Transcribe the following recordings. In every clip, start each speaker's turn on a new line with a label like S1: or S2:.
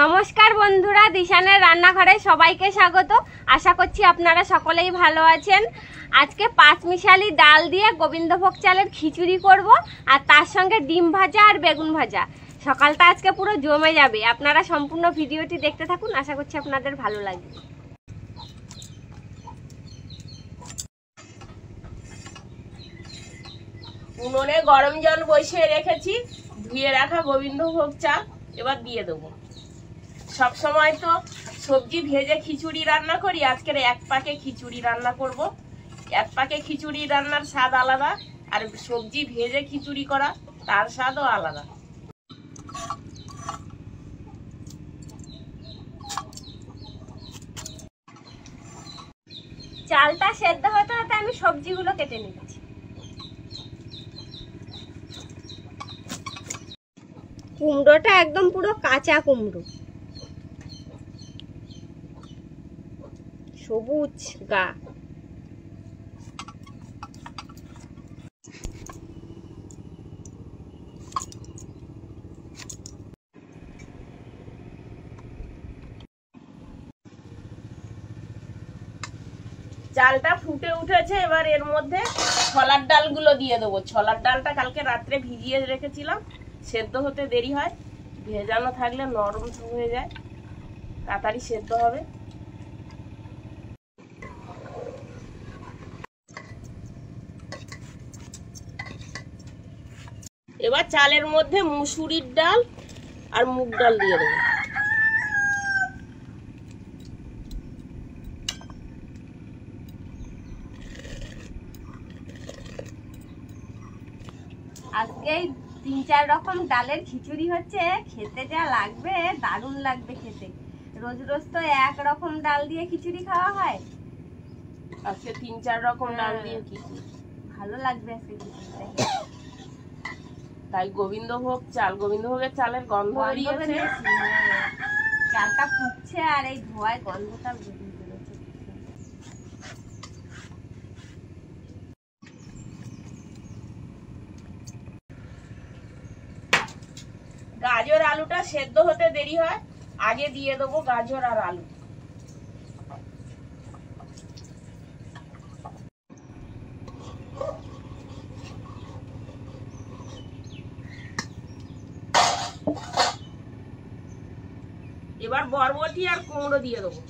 S1: নমস্কার বন্ধুরা, দিশানের রান্নাঘরে সবাইকে স্বাগত। আশা করছি আপনারা সকলেই ভালো আছেন। আজকে পাঁচমিশালি ডাল দিয়ে গোবিন্দভোগ চালের খিচুড়ি করব, আর তার সঙ্গে ডিম ভাজা আর বেগুন ভাজা। সকালটা আজকে পুরো জমে যাবে। আপনারা সম্পূর্ণ ভিডিওটি দেখতে থাকুন, আশা করছি আপনাদের ভালো লাগবে।
S2: উনুনে গরম জল বসিয়ে রেখেছি, ধুয়ে রাখা গোবিন্দভোগ চাল এবার দিয়ে দেবো। সব সময় তো সবজি ভেজে খিচুড়ি রান্না করি, আজকের এক পাকে খিচুড়ি রান্না করব। এক পাকে খিচুড়ি রান্নার স্বাদ আলাদা, আর সবজি ভেজে খিচুড়ি করা তার স্বাদও আলাদা।
S1: চালটা সেদ্ধ হতে হতে আমি সবজিগুলো কেটে নিচ্ছি। কুমড়োটা একদম পুরো কাঁচা কুমড়ো, সবুজ গা।
S2: চালটা ফুটে উঠেছে, এবার এর মধ্যে ছোলার ডালগুলো দিয়ে দেবো। ছোলার ডালটা কালকে রাত্রে ভিজিয়ে রেখেছিলাম, সেদ্ধ হতে দেরি হয়, ভেজানো থাকলে নরম হয়ে যায়, তাড়াতাড়ি সেদ্ধ হবে। এবার চালের মধ্যে মুসুরির ডাল আর মুগ ডাল দিয়ে দেবো।
S1: আজকে 3-4 রকম ডালের খিচুড়ি হচ্ছে, খেতে যা লাগবে, দারুণ লাগবে খেতে। রোজ রোজ তো এক রকম ডাল দিয়ে খিচুড়ি খাওয়া হয়,
S2: আজকে 3-4 রকম ডাল দিয়ে খিচুড়ি
S1: ভালো লাগবে আজকে খিচুড়িটা।
S2: তাই গোবিন্দভোগের চালের গন্ধ বেরিয়েছে।
S1: চালটা ফুটছে আর এই ধোঁয়ায় গন্ধটা বেরিয়ে বেরোচ্ছে।
S2: গাজর আলুটা সেদ্ধ হতে দেরি হয়, আগে দিয়ে দেবো গাজর আর আলু। এবার বরবটি আর কুমড়ো দিয়ে দেবো।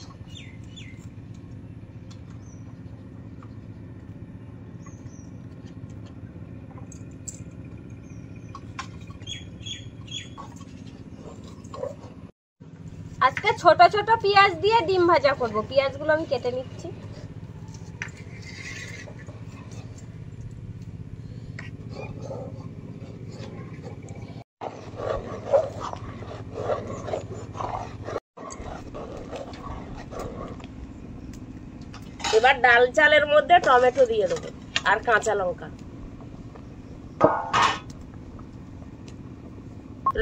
S1: আজকে ছোট ছোট পেঁয়াজ দিয়ে ডিম ভাজা করব। পেঁয়াজগুলো আমি কেটে নিচ্ছি।
S2: এবার ডাল চালের মধ্যে টমেটো দিয়ে দেবো আর কাঁচা লঙ্কা,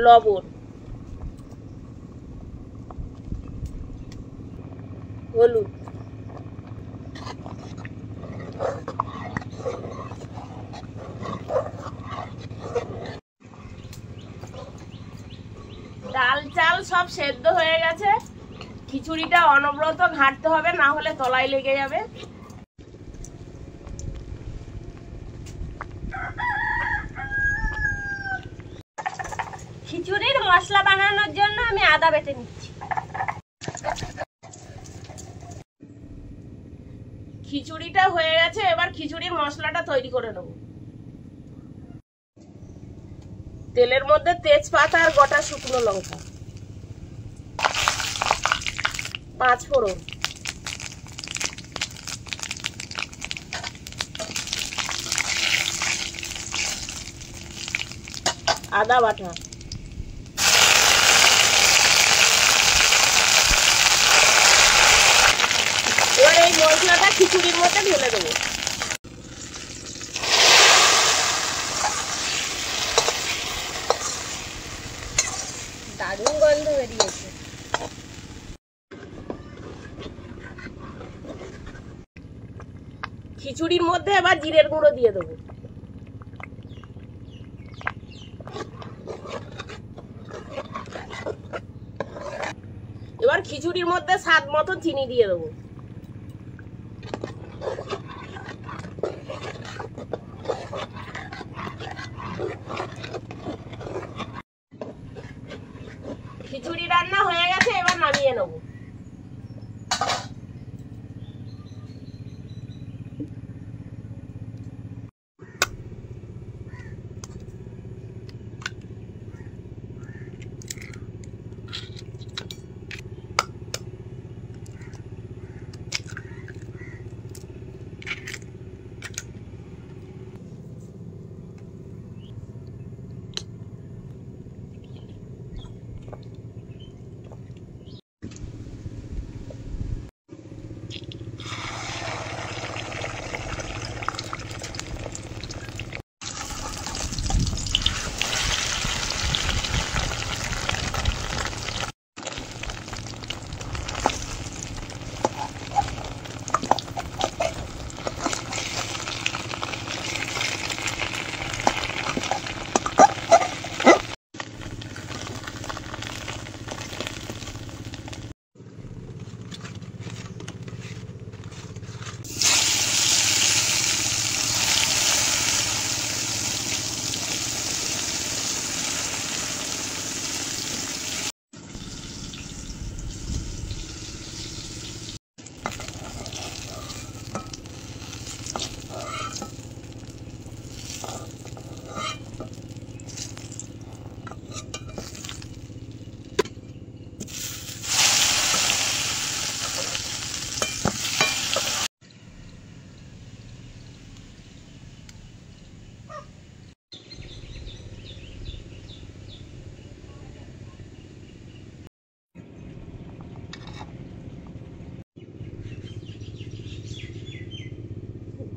S2: লবণ, হলুদ, ডাল চাল সব সেদ্ধ হয়ে গেছে। খিচুড়িটা অনবরত ঘাঁটতে হবে, না হলে তলায় লেগে যাবে।
S1: খিচুড়ির মশলা বানানোর জন্য আমি আদা বেটে নিচ্ছি।
S2: খিচুড়িটা হয়ে গেছে, এবার খিচুড়ির মশলাটা তৈরি করে নেব। তেলের মধ্যে তেজপাতা আর গোটা শুকনো লঙ্কা, 5 ফোড়ন, আদা বাটা, এবার এই মশলাটা খিচুড়ির মধ্যে ঢেলে দেবো।
S1: দারুণ গন্ধ বেরিয়েছে।
S2: খিচুড়ির মধ্যে এবার জিরের গুঁড়ো দিয়ে দেবো। এবার খিচুড়ির মধ্যে স্বাদ মতো চিনি দিয়ে দেবো। খিচুড়ি রান্না হয়ে গেছে, এবার নামিয়ে নেবো।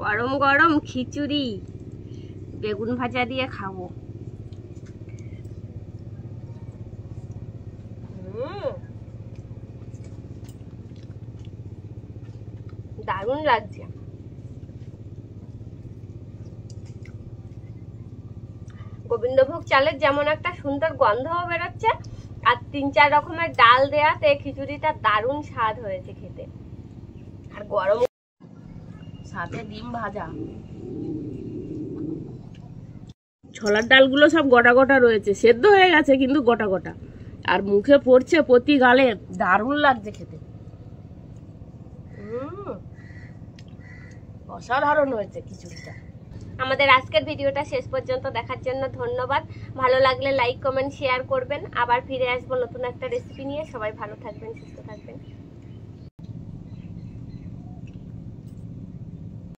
S1: গরম গরম খিচুড়ি বেগুন ভাজা দিয়ে খাবো। দারুণ লাগছে। গোবিন্দভোগ চালের যেমন একটা সুন্দর গন্ধও বেরোচ্ছে, আর 3-4 রকমের ডাল দেয়াতে খিচুড়িটা দারুণ স্বাদ হয়েছে খেতে। আর গরম
S2: সাথে ডিম ভাজা। ছোলার ডালগুলো সব গোটা গোটা রয়েছে, সেদ্ধ হয়ে গেছে কিন্তু গোটা গোটা, আর মুখে পড়ছে প্রতি গালে, দারুণ লাগছে খেতে। অসাধারণ হয়েছে খিচুড়িটা।
S1: আমাদের আজকের ভিডিওটা শেষ পর্যন্ত দেখার জন্য ধন্যবাদ। ভালো লাগলে লাইক, কমেন্ট, শেয়ার করবেন। আবার ফিরে আসবো নতুন একটা রেসিপি নিয়ে। সবাই ভালো থাকবেন, সুস্থ থাকবেন।